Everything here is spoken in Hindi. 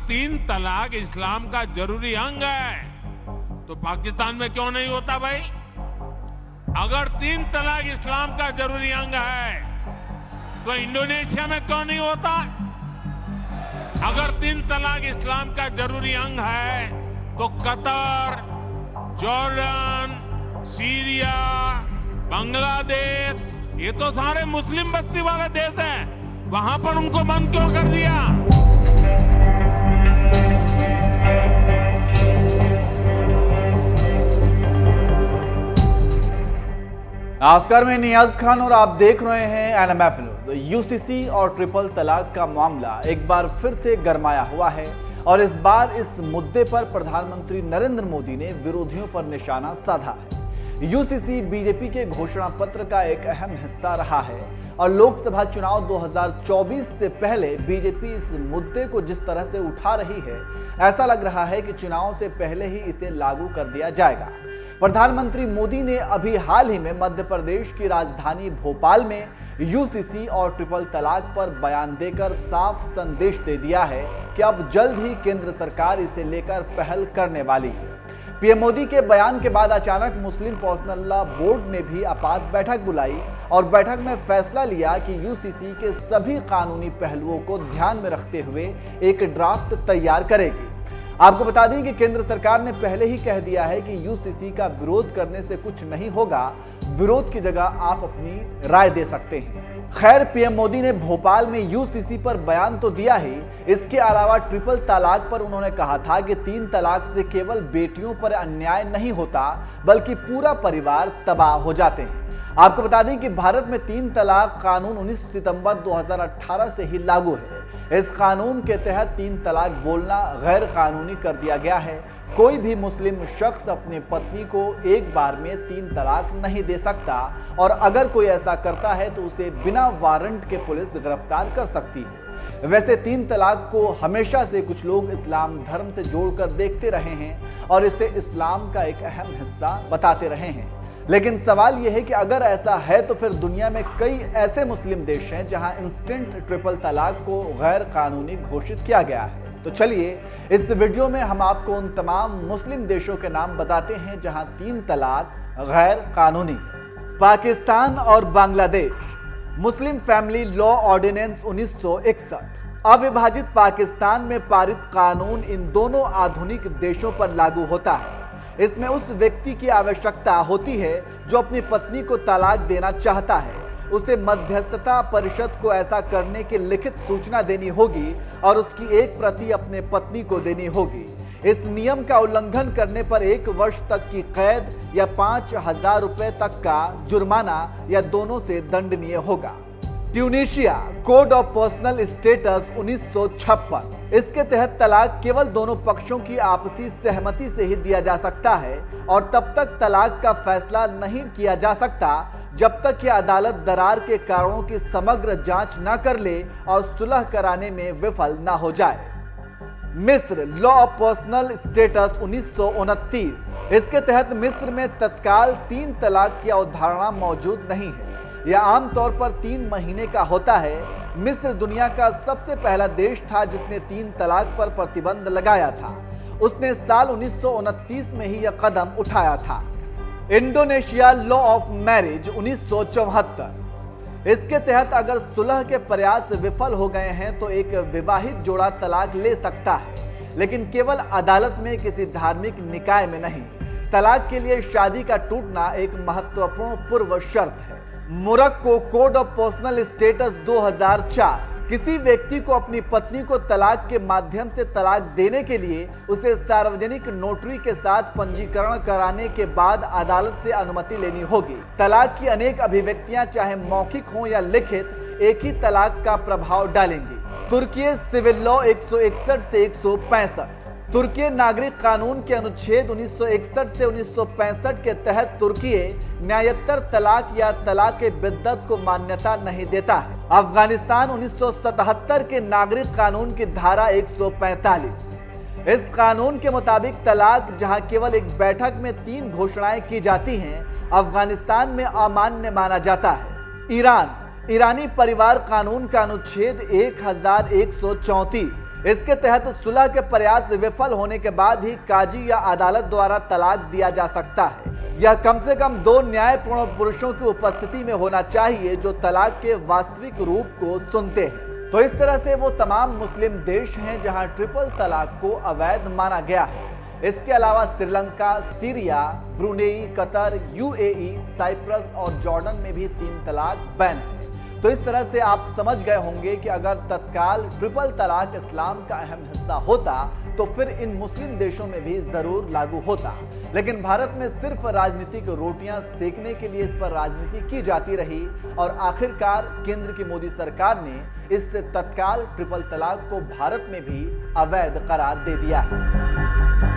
तीन तलाक इस्लाम का जरूरी अंग है तो पाकिस्तान में क्यों नहीं होता भाई? अगर तीन तलाक इस्लाम का जरूरी अंग है तो इंडोनेशिया में क्यों नहीं होता? अगर तीन तलाक इस्लाम का जरूरी अंग है तो कतर, जॉर्डन, सीरिया, बांग्लादेश, ये तो सारे मुस्लिम बस्ती वाले देश हैं, वहां पर उनको बंद क्यों कर दिया? नमस्कार, मैं नियाज खान और आप देख रहे हैं NMF न्यूज। यूसीसी और ट्रिपल तलाक का मामला एक बार फिर से गरमाया हुआ है और इस बार इस मुद्दे पर प्रधानमंत्री नरेंद्र मोदी ने विरोधियों पर निशाना साधा है। यूसीसी बीजेपी के घोषणा पत्र का एक अहम हिस्सा रहा है और लोकसभा चुनाव 2024 से पहले बीजेपी इस मुद्दे को जिस तरह से उठा रही है, ऐसा लग रहा है कि चुनाव से पहले ही इसे लागू कर दिया जाएगा। प्रधानमंत्री मोदी ने अभी हाल ही में मध्य प्रदेश की राजधानी भोपाल में यूसीसी और ट्रिपल तलाक पर बयान देकर साफ संदेश दे दिया है कि अब जल्द ही केंद्र सरकार इसे लेकर पहल करने वाली है। पीएम मोदी के बयान के बाद अचानक मुस्लिम पर्सनल लॉ बोर्ड ने भी आपात बैठक बुलाई और बैठक में फैसला लिया कि यूसीसी के सभी कानूनी पहलुओं को ध्यान में रखते हुए एक ड्राफ्ट तैयार करेगी। आपको बता दें कि केंद्र सरकार ने पहले ही कह दिया है कि यूसीसी का विरोध करने से कुछ नहीं होगा, विरोध की जगह आप अपनी राय दे सकते हैं। खैर, पीएम मोदी ने भोपाल में यूसीसी पर बयान तो दिया ही, इसके अलावा ट्रिपल तलाक पर उन्होंने कहा था कि तीन तलाक से केवल बेटियों पर अन्याय नहीं होता बल्कि पूरा परिवार तबाह हो जाते हैं। आपको बता दें कि भारत में तीन तलाक कानून 19 सितंबर 2018 से ही लागू है। इस कानून के तहत तीन तलाक बोलना गैर कानूनी कर दिया गया है। कोई भी मुस्लिम शख्स अपनी पत्नी को एक बार में तीन तलाक नहीं दे सकता और अगर कोई ऐसा करता है तो उसे बिना वारंट के पुलिस गिरफ्तार कर सकती है। वैसे तीन तलाक को हमेशा से कुछ लोग इस्लाम धर्म से जोड़कर देखते रहे हैं और इसे इस्लाम का एक अहम हिस्सा बताते रहे हैं। लेकिन सवाल यह है कि अगर ऐसा है तो फिर दुनिया में कई ऐसे मुस्लिम देश हैं जहां इंस्टेंट ट्रिपल तलाक को गैर कानूनी घोषित किया गया है। तो चलिए इस वीडियो में हम आपको उन तमाम मुस्लिम देशों के नाम बताते हैं जहां तीन तलाक गैर कानूनी है। पाकिस्तान और Bangladesh. Muslim family law ordinance 1961 अविभाजित पाकिस्तान में पारित कानून इन दोनों आधुनिक देशों पर लागू होता है। इसमें उस व्यक्ति की आवश्यकता होती है जो अपनी पत्नी को तलाक देना चाहता है। उसे मध्यस्थता परिषद को ऐसा करने की लिखित सूचना देनी होगी और उसकी एक प्रति अपने पत्नी को देनी होगी। इस नियम का उल्लंघन करने पर 1 वर्ष तक की कैद या 5,000 रुपए तक का जुर्माना या दोनों से दंडनीय होगा। Tunisia code of personal status 1956। इसके तहत तलाक केवल दोनों पक्षों की आपसी सहमति से ही दिया जा सकता है और तब तक तलाक का फैसला नहीं किया जा सकता जब तक कि अदालत दरार के कारणों की समग्र जांच न कर ले और सुलह कराने में विफल न हो जाए। मिस्र लॉ ऑफ पर्सनल स्टेटस 1929। इसके तहत मिस्र में तत्काल तीन तलाक की अवधारणा मौजूद नहीं है। यह आमतौर पर 3 महीने का होता है। मिस्र दुनिया का सबसे पहला देश था जिसने तीन तलाक पर प्रतिबंध लगाया था। उसने साल 1929 में ही यह कदम उठाया था। Indonesia law of marriage 1974। इसके तहत अगर सुलह के प्रयास विफल हो गए हैं तो एक विवाहित जोड़ा तलाक ले सकता है, लेकिन केवल अदालत में, किसी धार्मिक निकाय में नहीं। तलाक के लिए शादी का टूटना एक महत्वपूर्ण पूर्व शर्त है। Morocco code of personal status 2004। किसी व्यक्ति को अपनी पत्नी को तलाक के माध्यम से तलाक देने के लिए उसे सार्वजनिक नोटरी के साथ पंजीकरण कराने के बाद अदालत से अनुमति लेनी होगी। तलाक की अनेक अभिव्यक्तियां चाहे मौखिक हों या लिखित, एक ही तलाक का प्रभाव डालेंगी। तुर्की सिविल लॉ 161 से 165। तुर्की नागरिक कानून के अनुच्छेद 1961 से 1965 के तहत तुर्की न्यायोत्तर तलाक या तलाक बिद्दत को मान्यता नहीं देता है। अफगानिस्तान 1977 के नागरिक कानून की धारा 145। इस कानून के मुताबिक तलाक जहां केवल एक बैठक में 3 घोषणाएं की जाती हैं, अफगानिस्तान में अमान्य माना जाता है। ईरान ईरानी परिवार कानून का अनुच्छेद 1134, इसके तहत सुलह के प्रयास विफल होने के बाद ही काजी या अदालत द्वारा तलाक दिया जा सकता है। यह कम से कम 2 न्यायपूर्ण पुरुषों की उपस्थिति में होना चाहिए जो तलाक के वास्तविक रूप को सुनते हैं। तो इस तरह से वो तमाम मुस्लिम देश हैं जहां ट्रिपल तलाक को अवैध माना गया है। इसके अलावा Sri Lanka, Syria, Brunei, Qatar, UAE, Cyprus और जॉर्डन में भी 3 तलाक बैन है। तो इस तरह से आप समझ गए होंगे कि अगर तत्काल ट्रिपल तलाक इस्लाम का अहम हिस्सा होता तो फिर इन मुस्लिम देशों में भी जरूर लागू होता। लेकिन भारत में सिर्फ राजनीतिक रोटियां सेकने के लिए इस पर राजनीति की जाती रही और आखिरकार केंद्र की मोदी सरकार ने इस तत्काल ट्रिपल तलाक को भारत में भी अवैध करार दे दिया है।